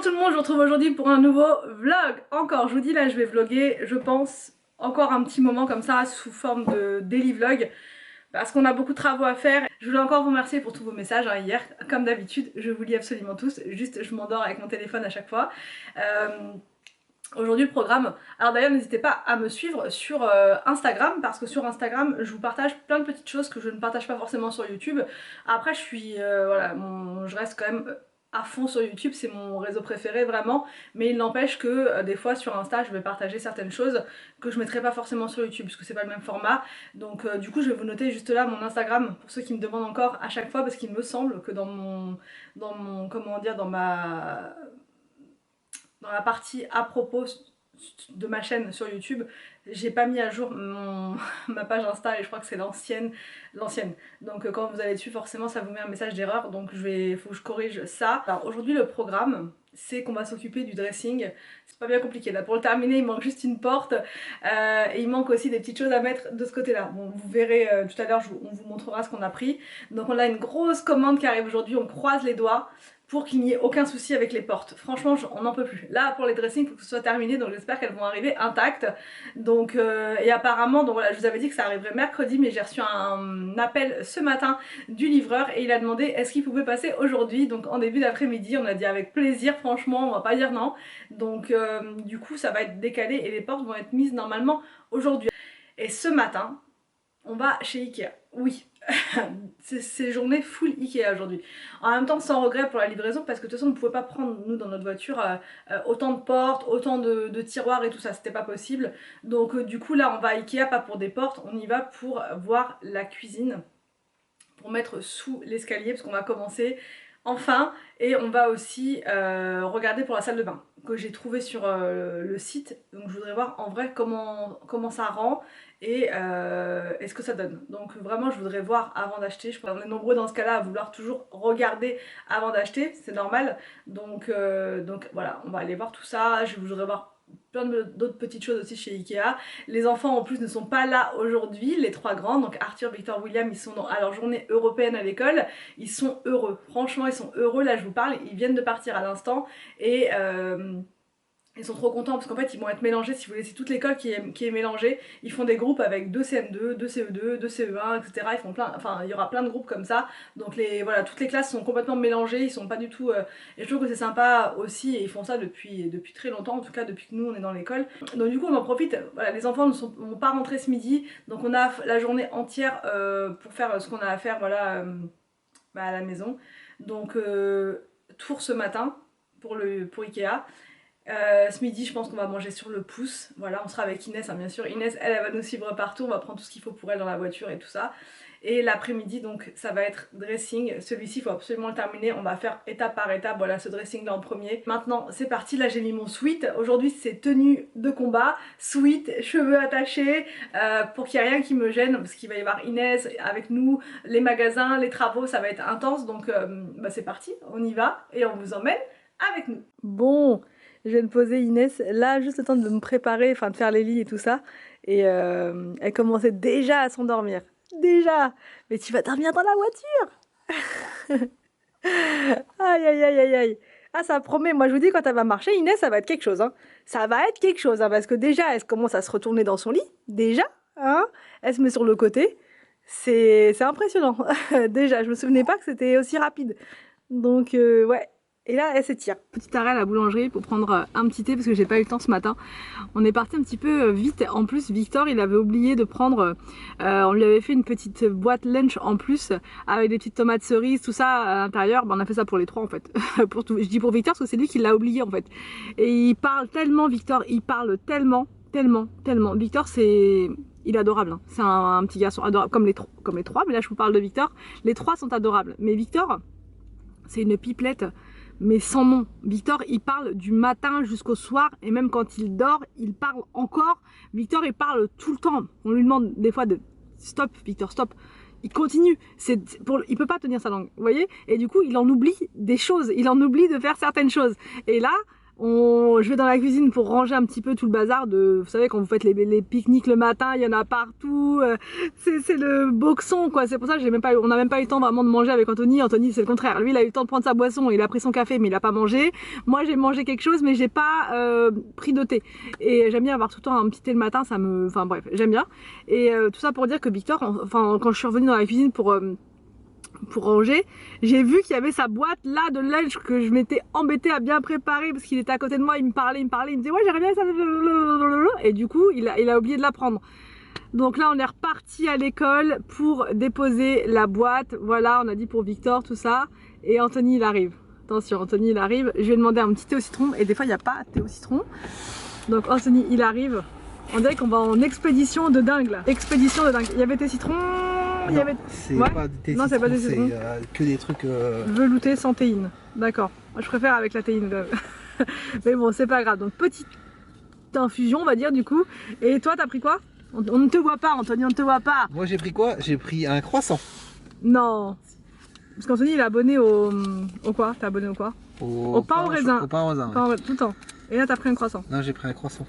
tout le monde, je vous retrouve aujourd'hui pour un nouveau vlog. Encore, je vous dis là, je vais vlogger, je pense, encore un petit moment comme ça, sous forme de daily vlog. Parce qu'on a beaucoup de travaux à faire. Je voulais encore vous remercier pour tous vos messages hier. Comme d'habitude, je vous lis absolument tous. Juste, je m'endors avec mon téléphone à chaque fois. Aujourd'hui le programme, alors d'ailleurs n'hésitez pas à me suivre sur Instagram parce que sur Instagram je vous partage plein de petites choses que je ne partage pas forcément sur YouTube. Après je suis, voilà, je reste quand même à fond sur YouTube, c'est mon réseau préféré vraiment, mais il n'empêche que des fois sur Insta je vais partager certaines choses que je mettrai pas forcément sur YouTube parce que c'est pas le même format. Donc du coup je vais vous noter juste là mon Instagram pour ceux qui me demandent encore à chaque fois, parce qu'il me semble que dans mon comment dire, dans la partie à propos de ma chaîne sur YouTube, j'ai pas mis à jour ma page Insta et je crois que c'est l'ancienne. Donc quand vous allez dessus, forcément ça vous met un message d'erreur, donc faut que je corrige ça. Alors aujourd'hui le programme, c'est qu'on va s'occuper du dressing. C'est pas bien compliqué là, pour le terminer il manque juste une porte et il manque aussi des petites choses à mettre de ce côté là. Bon, vous verrez tout à l'heure, on vous montrera ce qu'on a pris. Donc on a une grosse commande qui arrive aujourd'hui, on croise les doigts pour qu'il n'y ait aucun souci avec les portes. Franchement, on n'en peut plus. Là, pour les dressings, il faut que ce soit terminé, donc j'espère qu'elles vont arriver intactes. Donc, et apparemment, donc voilà, je vous avais dit que ça arriverait mercredi, mais j'ai reçu un appel ce matin du livreur et il a demandé est-ce qu'il pouvait passer aujourd'hui, donc en début d'après-midi. On a dit avec plaisir, franchement, on va pas dire non. Donc, du coup, ça va être décalé et les portes vont être mises normalement aujourd'hui. Et ce matin, on va chez Ikea. Oui, c'est journée full Ikea aujourd'hui. En même temps, sans regret pour la livraison, parce que de toute façon, on ne pouvait pas prendre, nous, dans notre voiture, autant de portes, autant de tiroirs et tout ça, c'était pas possible. Donc du coup, là, on va à Ikea, pas pour des portes, on y va pour voir la cuisine, pour mettre sous l'escalier, parce qu'on va commencer enfin, et on va aussi regarder pour la salle de bain que j'ai trouvé sur le site. Donc je voudrais voir en vrai comment ça rend et ce que ça donne. Donc vraiment je voudrais voir avant d'acheter. Je pense qu'on est nombreux dans ce cas là à vouloir toujours regarder avant d'acheter, c'est normal. Donc voilà, on va aller voir tout ça. Je voudrais voir plein d'autres petites choses aussi chez Ikea. Les enfants en plus ne sont pas là aujourd'hui, les trois grands, donc Arthur, Victor, William, ils sont à leur journée européenne à l'école. Ils sont heureux, franchement ils sont heureux, là je vous parle, ils viennent de partir à l'instant et ils sont trop contents parce qu'en fait ils vont être mélangés. Si vous voulez, c'est toute l'école qui est mélangée. Ils font des groupes avec 2 CM2, 2 CE2, 2 CE1, etc. Ils font plein, enfin il y aura plein de groupes comme ça. Donc voilà, toutes les classes sont complètement mélangées. Ils sont pas du tout. Et je trouve que c'est sympa aussi. Et ils font ça depuis très longtemps, en tout cas depuis que nous on est dans l'école. Donc du coup on en profite. Voilà, les enfants ne vont pas rentrer ce midi. Donc on a la journée entière pour faire ce qu'on a à faire, voilà, à la maison. Donc tour ce matin pour Ikea. Ce midi je pense qu'on va manger sur le pouce, voilà, on sera avec Inès, hein, bien sûr. Inès elle va nous suivre partout, on va prendre tout ce qu'il faut pour elle dans la voiture et tout ça. Et l'après-midi donc ça va être dressing, celui-ci il faut absolument le terminer, on va faire étape par étape, voilà, ce dressing là en premier. Maintenant c'est parti, là j'ai mis mon sweat, aujourd'hui c'est tenue de combat, sweat, cheveux attachés, pour qu'il n'y ait rien qui me gêne, parce qu'il va y avoir Inès avec nous, les magasins, les travaux, ça va être intense. Donc c'est parti, on y va et on vous emmène avec nous. Bon, je viens de poser Inès, là juste le temps de me préparer, enfin de faire les lits et tout ça. Et elle commençait déjà à s'endormir. Déjà! Mais tu vas dormir dans la voiture! Aïe aïe aïe aïe aïe! Ah ça promet, moi je vous dis quand elle va marcher, Inès ça va être quelque chose, hein. Ça va être quelque chose, hein, parce que déjà elle commence à se retourner dans son lit, déjà, hein. Elle se met sur le côté. C'est impressionnant. Déjà, je me souvenais pas que c'était aussi rapide. Donc ouais. Et là, elle s'étire. Petit arrêt à la boulangerie pour prendre un petit thé parce que j'ai pas eu le temps ce matin. On est parti un petit peu vite. En plus, Victor, il avait oublié de prendre... on lui avait fait une petite boîte lunch en plus avec des petites tomates cerises, tout ça à l'intérieur. Ben, on a fait ça pour les trois en fait. Pour tout. Je dis pour Victor parce que c'est lui qui l'a oublié en fait. Et il parle tellement, Victor, il parle tellement. Victor, il est adorable. Hein. C'est un petit garçon adorable, comme les trois. Mais là, je vous parle de Victor. Les trois sont adorables. Mais Victor, c'est une pipelette. Mais sans nom. Victor, il parle du matin jusqu'au soir, et même quand il dort, il parle encore. Victor, il parle tout le temps. On lui demande des fois de stop, Victor, stop. Il continue. Il peut pas tenir sa langue, vous voyez. Et du coup, il en oublie des choses. Il en oublie de faire certaines choses. Et là, Je vais dans la cuisine pour ranger un petit peu tout le bazar vous savez, quand vous faites les pique-niques le matin, il y en a partout, c'est le boxon quoi, c'est pour ça que on n'a même pas eu le temps vraiment de manger avec Anthony. Anthony c'est le contraire, lui il a eu le temps de prendre sa boisson, il a pris son café mais il a pas mangé. Moi j'ai mangé quelque chose mais j'ai pas pris de thé. Et j'aime bien avoir tout le temps un petit thé le matin, enfin bref, j'aime bien. Et tout ça pour dire que Victor, enfin quand je suis revenue dans la cuisine pour ranger, j'ai vu qu'il y avait sa boîte là de lunch que je m'étais embêtée à bien préparer parce qu'il était à côté de moi, il me parlait, il me disait ouais j'aimerais bien ça, et du coup il a oublié de la prendre. Donc là on est reparti à l'école pour déposer la boîte, voilà, on a dit pour Victor tout ça, et Anthony il arrive. Attention, Anthony il arrive, je lui ai demandé un petit thé au citron et des fois il n'y a pas de thé au citron. Donc Anthony il arrive, on dirait qu'on va en expédition de dingue là. Expédition de dingue, il y avait tes citrons. Il y avait... C'est pas des citrons, c'est que des trucs... veloutés sans théine, d'accord. Moi je préfère avec la théine. Mais bon, c'est pas grave. Donc petite infusion, on va dire du coup. Et toi, t'as pris quoi? On ne te voit pas, Anthony, on ne te voit pas. Moi j'ai pris quoi? J'ai pris un croissant. Non. Parce qu'Anthony il est abonné au quoi? T'es abonné au quoi? Au pain au raisin. Au pain au raisin, ouais. Tout le temps. Et là t'as pris un croissant. Non, j'ai pris un croissant.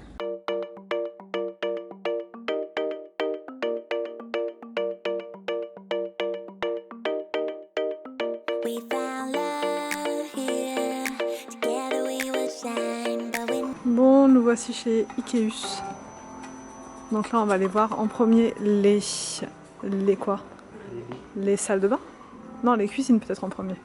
Bon, nous voici chez Ikeus. Donc là, on va aller voir en premier les quoi? Les salles de bain? Non, les cuisines peut-être en premier.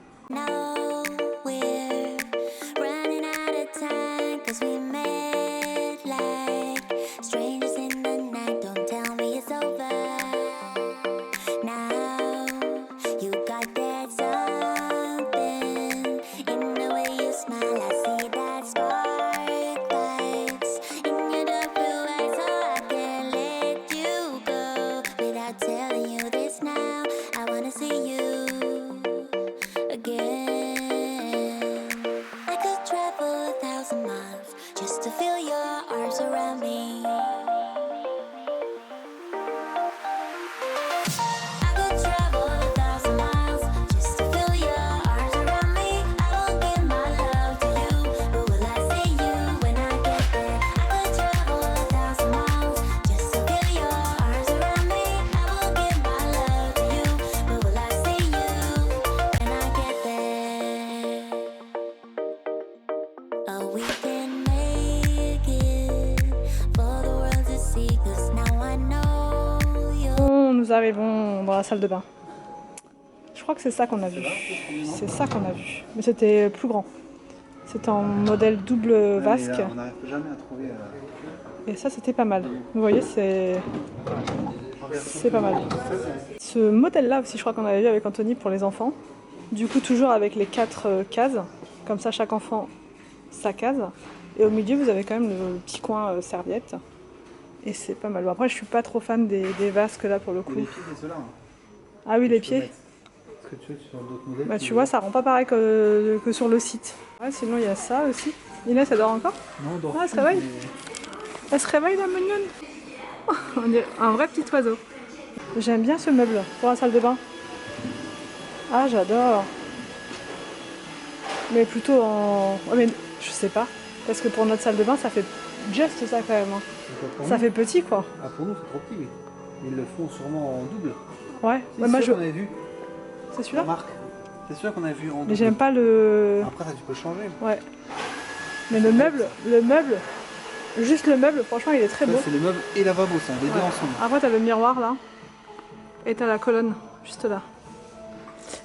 Nous arrivons dans la salle de bain. Je crois que c'est ça qu'on a vu. C'est ça qu'on a vu. Mais c'était plus grand. C'était en modèle double vasque. On n'arrive jamais à trouver. Et ça c'était pas mal. Vous voyez, c'est pas mal. Ce modèle là aussi je crois qu'on avait vu avec Anthony pour les enfants. Du coup toujours avec les 4 cases. Comme ça chaque enfant sa case. Et au milieu vous avez quand même le petit coin serviette. Et c'est pas mal. Bon, après je suis pas trop fan des vasques là pour le coup. Les pieds c'est ceux-là. Ah oui les pieds. Est-ce que tu veux sur d'autres modèles? Bah tu vois ça rend pas pareil que sur le site. Ouais, sinon il y a ça aussi. Inès elle dort encore? Non, elle dort. Ah, elle se réveille. Elle se réveille la mignonne. On dirait un vrai petit oiseau. J'aime bien ce meuble pour la salle de bain. Ah j'adore. Mais plutôt en... Ouais, mais je sais pas. Parce que pour notre salle de bain ça fait juste ça quand même. Hein. Ça fait petit quoi. Ah pour nous c'est trop petit oui. Ils le font sûrement en double. Ouais, Si, ouais moi je... qu'on avait vu. C'est celui-là? Marc. C'est sûr qu'on a vu en double. Mais j'aime pas le... Après ça tu peux changer. Ouais. Mais le meuble, juste le meuble, franchement il est très beau. C'est le meuble et lavabo, ça, les deux ensemble. Après t'as le miroir là. Et t'as la colonne, juste là.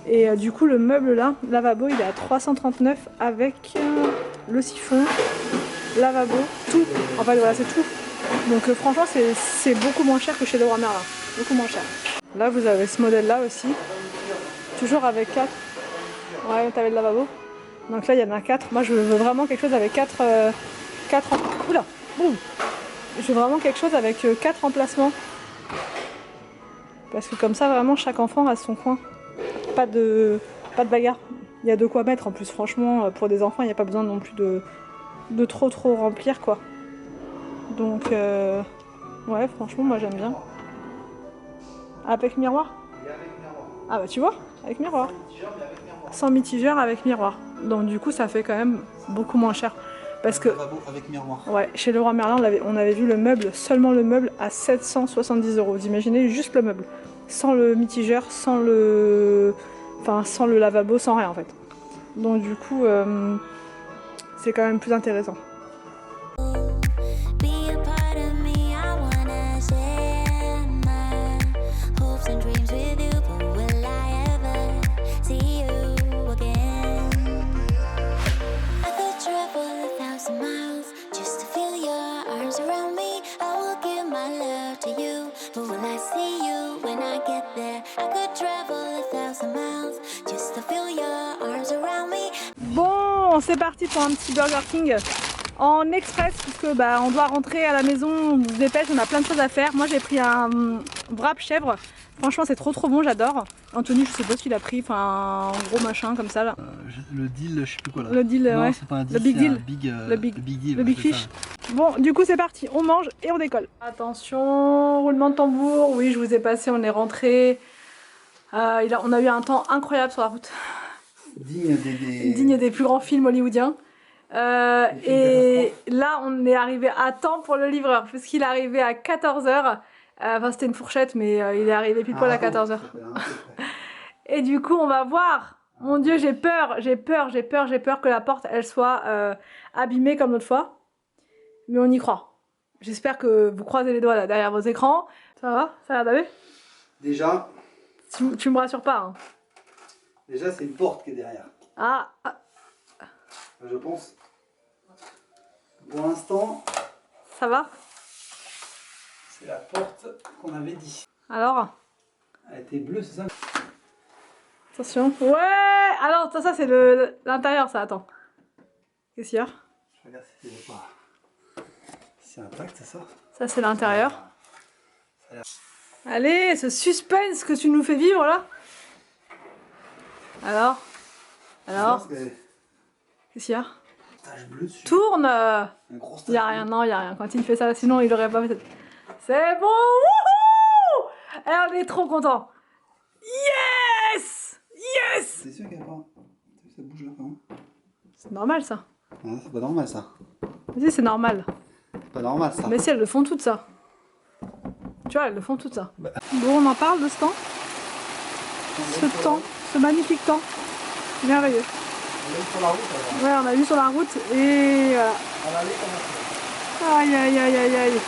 Et du coup le meuble là, lavabo, il est à 339 avec le siphon, lavabo, tout. En fait voilà, c'est tout. Donc franchement c'est beaucoup moins cher que chez Leroy Merlin. Beaucoup moins cher. Là vous avez ce modèle là aussi. Toujours avec 4. Ouais, t'avais le lavabo. Donc là il y en a 4. Moi je veux vraiment quelque chose avec 4 Oula, boum. Je veux vraiment quelque chose avec 4 emplacements. Parce que comme ça vraiment chaque enfant a son coin. Pas de bagarre. Il y a de quoi mettre en plus franchement pour des enfants il n'y a pas besoin non plus de trop remplir quoi. Donc ouais franchement moi j'aime bien. Avec miroir? Ah bah tu vois, avec miroir. Sans mitigeur avec miroir. Donc du coup ça fait quand même beaucoup moins cher. Parce que lavabo avec miroir. ouais, chez Leroy Merlin, on avait vu le meuble, seulement le meuble, à 770 €. Vous imaginez juste le meuble, sans le mitigeur, sans le lavabo, sans rien en fait. Donc du coup, c'est quand même plus intéressant. Bon, c'est parti pour un petit Burger King en express puisque bah, on doit rentrer à la maison, on se dépêche, on a plein de choses à faire. Moi j'ai pris un wrap chèvre, franchement c'est trop bon, j'adore. Anthony je sais pas ce qu'il a pris, enfin un gros machin comme ça là. Le deal, je sais plus quoi là. Le deal, non, ouais. C'est pas un deal, Le big deal. le big deal. Le big fish. Bon, du coup c'est parti, on mange et on décolle. Attention, roulement de tambour, oui je vous ai passé, on est rentré. On a eu un temps incroyable sur la route. Digne des plus grands films hollywoodiens. Et là on est arrivé à temps pour le livreur, puisqu'il est arrivé à 14 h. Enfin c'était une fourchette, mais il est arrivé pile poil à 14 h. Et du coup on va voir. Mon Dieu, j'ai peur que la porte elle soit abîmée comme l'autre fois. Mais on y croit. J'espère que vous croisez les doigts là derrière vos écrans. Ça va? Ça a l'air d'aller? Déjà. Tu me rassures pas. Hein. Déjà c'est une porte qui est derrière. Ah. Je pense. Pour l'instant. Ça va? C'est la porte qu'on avait dit. Alors? Elle était bleue, c'est ça? Attention. Ouais! Alors, ça c'est l'intérieur, ça. Attends. Qu'est-ce qu'il y a? Je regarde si c'est pas. C'est intact, c'est ça? Ça c'est l'intérieur. Allez, ce suspense que tu nous fais vivre là. Alors? Qu'est-ce qu'il y a? Tache bleue dessus. Tourne! Il y a rien, non, il y a rien. Quand il fait ça, sinon il aurait pas fait. C'est bon! Wouhou! Alors, on est trop content. Yes! Yes! C'est sûr qu'il n'y a pas. Ça bouge là quand même. C'est normal ça. Ah, c'est pas normal ça. Si, c'est normal. C'est pas normal ça. Mais si, elles le font toutes ça. Tu vois, elles le font toutes ça. Bah. Bon, on en parle de ce temps? Ce magnifique temps. Merveilleux. On l'a vu sur la route alors. Ouais, on a vu sur la route et voilà. On allait comme ça. Aïe aïe aïe aïe aïe.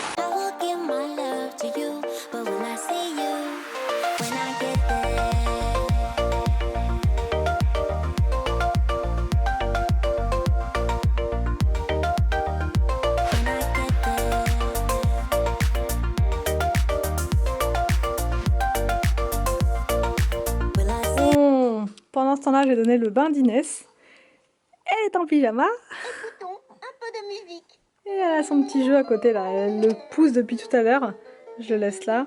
Pendant ce temps-là, j'ai donné le bain d'Inès. Elle est en pyjama. Un peu de musique. Et elle a son petit jeu à côté là. Elle le pousse depuis tout à l'heure. Je le laisse là.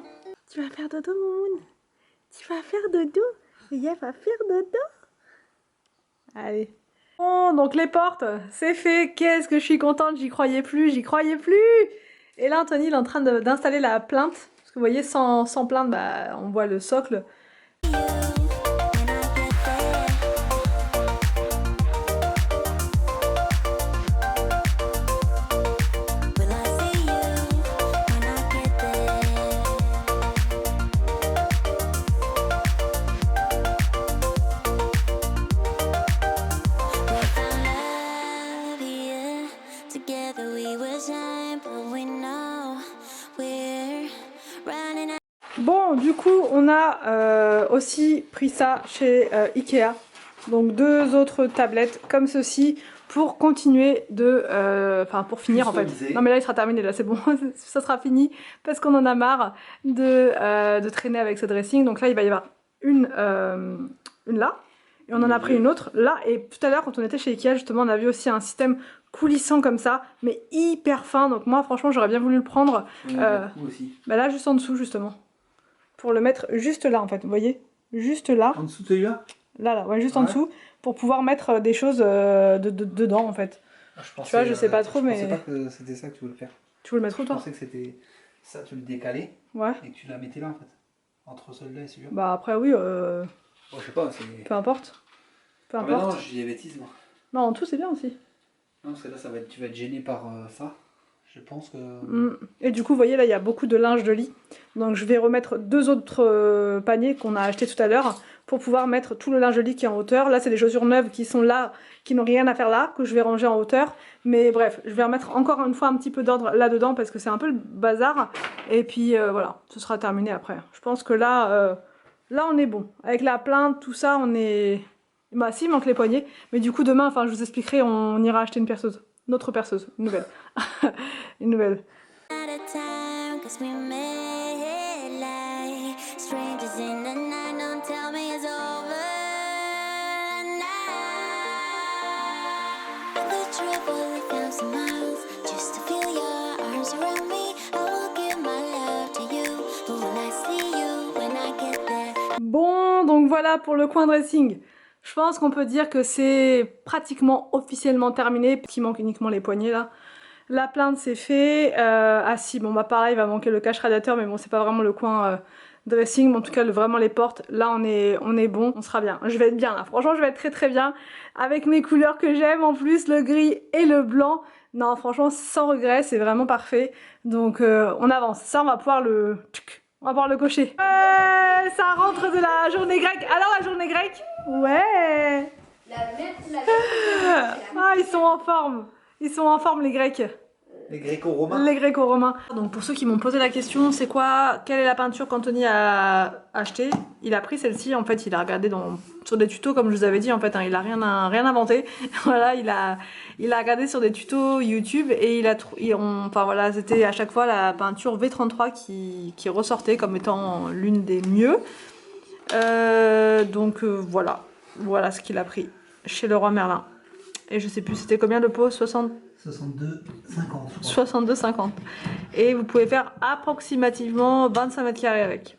Tu vas faire dodo, Moon. Tu vas faire dodo. Ria va faire dodo. Allez. Bon, donc les portes, c'est fait. Qu'est-ce que je suis contente. J'y croyais plus. Et là, Anthony, il est en train d'installer la plainte. Parce que vous voyez, sans plainte, bah, on voit le socle. Bon, du coup, on a aussi pris ça chez Ikea. Donc 2 autres tablettes comme ceci pour continuer de... Enfin, pour finir en fait. Non mais là, il sera terminé, là c'est bon. Ça sera fini parce qu'on en a marre de traîner avec ce dressing. Donc là, il va y avoir une là. Et on en a pris une autre là. Et tout à l'heure, quand on était chez Ikea, justement, on a vu aussi un système coulissant comme ça, mais hyper fin. Donc moi, franchement, j'aurais bien voulu le prendre. Bah là, juste en dessous, justement. Pour le mettre juste là, en fait. Vous voyez? Juste là. En dessous de celui-là? Là, ouais, juste en dessous. Pour pouvoir mettre des choses dedans, en fait. Tu vois, je sais pas trop, mais... Je pensais pas que c'était ça que tu voulais faire. Tu veux le mettre où, toi? Je pensais que c'était ça, tu le décalais. Ouais. Et que tu la mettais là, en fait. Entre celui-là et celui-là. Bah après, oui. Bon, je sais pas, c'est... Peu importe. Peu Ah importe. bah non, je dis des bêtises, moi. Non, en tout, c'est bien aussi. Non, parce que là, tu vas être gêné par ça. Je pense que... Et du coup, vous voyez, là, il y a beaucoup de linge de lit. Donc, je vais remettre 2 autres paniers qu'on a achetés tout à l'heure pour pouvoir mettre tout le linge de lit qui est en hauteur. Là, c'est des chaussures neuves qui sont là, qui n'ont rien à faire là, que je vais ranger en hauteur. Mais bref, je vais remettre encore une fois un petit peu d'ordre là-dedans parce que c'est un peu le bazar. Et puis, voilà, ce sera terminé après. Je pense que là, là, on est bon. Avec la plainte, tout ça, on est... Bah, si, il manque les poignets. Mais du coup, demain, enfin, je vous expliquerai, on ira acheter une perceuse. Notre perceuse, une nouvelle. Une nouvelle. Bon, donc voilà pour le coin dressing. Je pense qu'on peut dire que c'est pratiquement officiellement terminé, parce qu'il manque uniquement les poignets là. La plainte c'est fait. Ah si, bon bah pareil, il va manquer le cache radiateur, mais bon c'est pas vraiment le coin dressing, mais en tout cas vraiment les portes, là on est bon, on sera bien. Je vais être bien là, franchement je vais être très très bien. Avec mes couleurs que j'aime en plus, le gris et le blanc. Non franchement sans regret, c'est vraiment parfait. Donc on avance, ça on va pouvoir le... On va pouvoir le cocher. Ouais, ça rentre de la journée grecque. Alors la journée grecque? Ouais. Ah, ils sont en forme. Ils sont en forme les Grecs. Les Gréco-Romains. Les Gréco-Romains. Donc pour ceux qui m'ont posé la question, c'est quoi, quelle est la peinture qu'Anthony a acheté? Il a pris celle-ci, en fait il a regardé sur des tutos comme je vous avais dit en fait, hein, il a rien inventé. Voilà, il a regardé sur des tutos YouTube et enfin voilà, c'était à chaque fois la peinture V33 qui ressortait comme étant l'une des mieux. Donc voilà, voilà ce qu'il a pris chez Leroy Merlin. Et je sais plus c'était combien de pots, 62,50. 62,50. Et vous pouvez faire approximativement 25 mètres carrés avec.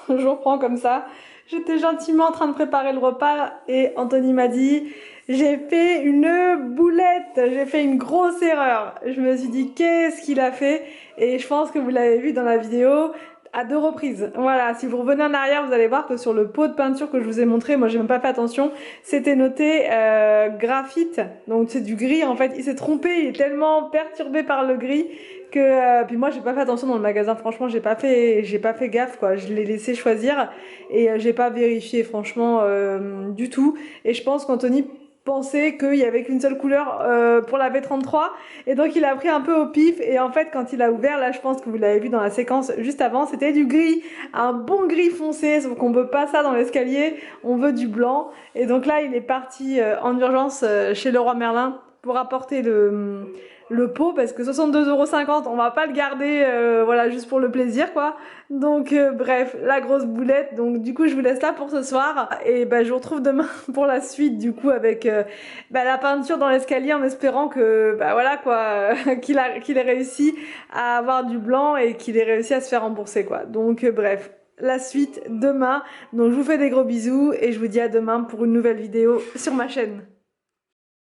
Je reprends comme ça. J'étais gentiment en train de préparer le repas et Anthony m'a dit j'ai fait une boulette, j'ai fait une grosse erreur. Je me suis dit qu'est-ce qu'il a fait et je pense que vous l'avez vu dans la vidéo à 2 reprises. Voilà, si vous revenez en arrière, vous allez voir que sur le pot de peinture que je vous ai montré, moi j'ai même pas fait attention, c'était noté graphite, donc c'est du gris en fait. Il s'est trompé, il est tellement perturbé par le gris que puis moi j'ai pas fait attention dans le magasin, franchement j'ai pas fait gaffe quoi, je l'ai laissé choisir et j'ai pas vérifié franchement du tout. Et je pense qu'Anthony pensait qu'il y avait qu'une seule couleur pour la V33 et donc il a pris un peu au pif et en fait quand il a ouvert, là je pense que vous l'avez vu dans la séquence juste avant, c'était du gris, un bon gris foncé, sauf qu'on veut pas ça dans l'escalier, on veut du blanc. Et donc là il est parti en urgence chez Leroy Merlin pour apporter le pot parce que 62,50 €, on va pas le garder voilà juste pour le plaisir quoi. Donc bref, la grosse boulette. Donc du coup je vous laisse là pour ce soir et bah, je vous retrouve demain pour la suite du coup avec la peinture dans l'escalier en espérant que bah voilà quoi qu'il ait réussi à avoir du blanc et qu'il ait réussi à se faire rembourser quoi. Donc bref, la suite demain. Donc je vous fais des gros bisous et je vous dis à demain pour une nouvelle vidéo sur ma chaîne.